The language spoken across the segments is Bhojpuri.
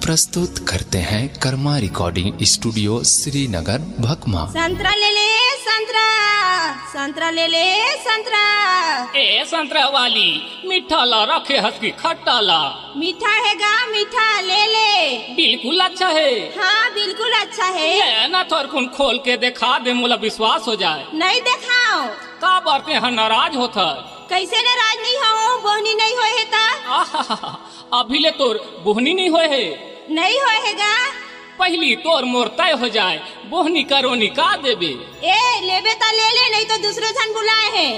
प्रस्तुत करते हैं कर्मा रिकॉर्डिंग स्टूडियो श्रीनगर भकमा। संतरा ले ले संतरा, संतरा ले ले संतरा। ए संतरा वाली मीठा ला रखे हंस की खट्टा ला। मीठा है गा मीठा ले ले। बिल्कुल अच्छा है। हाँ बिल्कुल अच्छा है। ये ना थोड़ कुन खोल के दिखा दे, मुला विश्वास हो जाए। नहीं दिखाओ का बात यहाँ नाराज होता। कैसे नाराज नहीं हो, बोहनी नहीं होए है ता। अभी ले तोर बोहनी नहीं होए है। नहीं होए है गा। पहली तोर मोर तय हो जाए, बोहनी करो निका देबे। ए लेबे ता ले ले, नहीं तो दूसरे जन बुलाए हैं।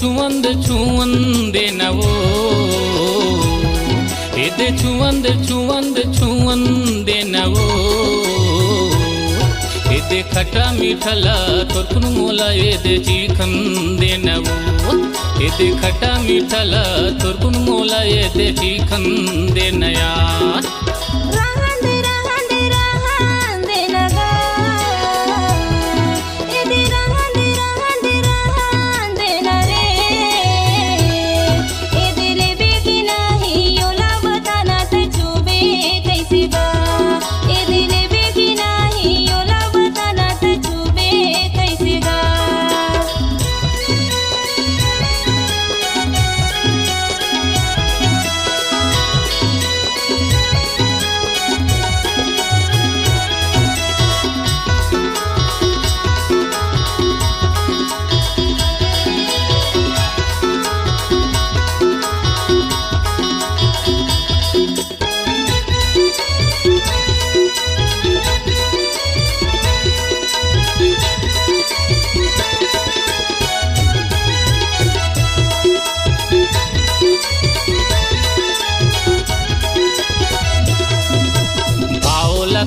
छुवंद छुवंदे नवो एदे छुवंदे नवो एदे खट्टा मीठला तोरकुन मोला एदे चीखंदे नवो एदे खट्टा मीठला तोरकुन मोला एदे चीखंदे नया।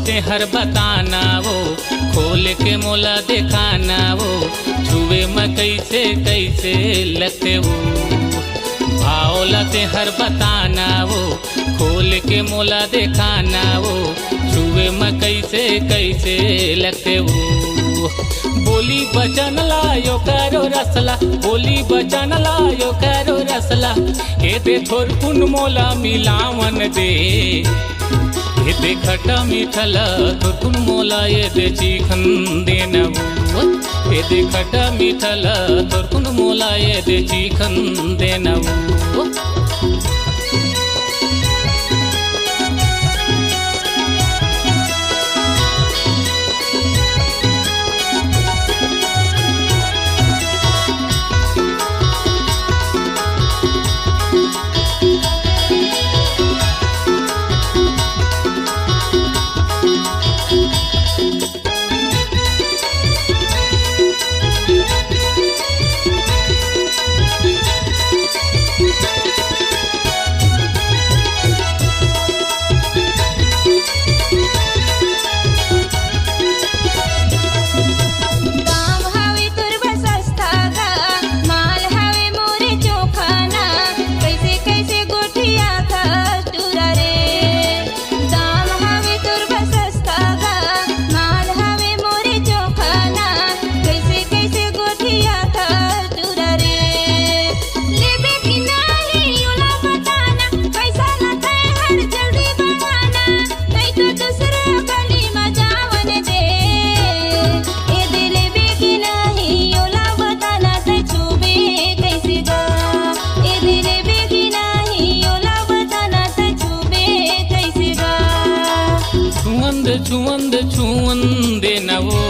ते हर बताना वो खोल के मोला दिखाना वो छुए में कैसे कैसे लगते वो भावला ते हर बताना वो खोल के मोला दिखाना वो छुए में कैसे कैसे लगते वो बोली बचन लायो करो रसला बोली बचन लायो करो रसला के दे थोर कुन मोला मिलावन दे एदे खट्टा मीठला तोरकुन मोला एदे चीखंदे नवो एदे खट्टा मीठला तोरकुन मोला एदे चीखंदे नवो। छुवंदे नवो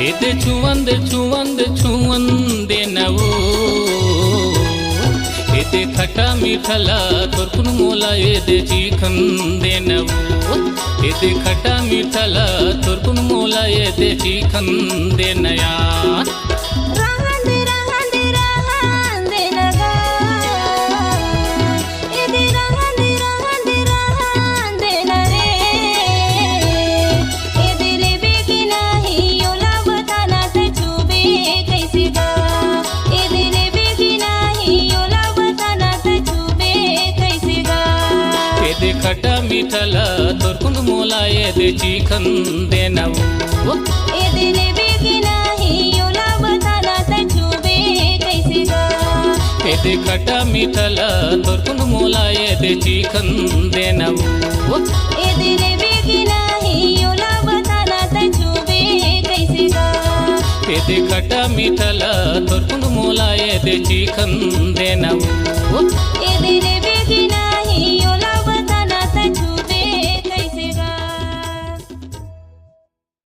एदे छुवंदे नवो एदे खट्टा मीठला तोरकुन मोला एदे चीखंदे नवो एदे खट्टा मीठला तोरकुन मोला एदे चीखंदे नया। ए दिल बेगी नहीं योला बताना से तोरकुंद मोला ये दे चिकन देनऊ ए दिले बेगी नाही योला बताना त छुबे कैसे गा ए दे खट्टा मीठल तोरकुंद मोला ये दे चिकन देनऊ ए दिले बेगी नाही योला बताना त छुबे कैसे गा ए दे खट्टा मीठल तोरकुंद मोला ये दे चिकन देनऊ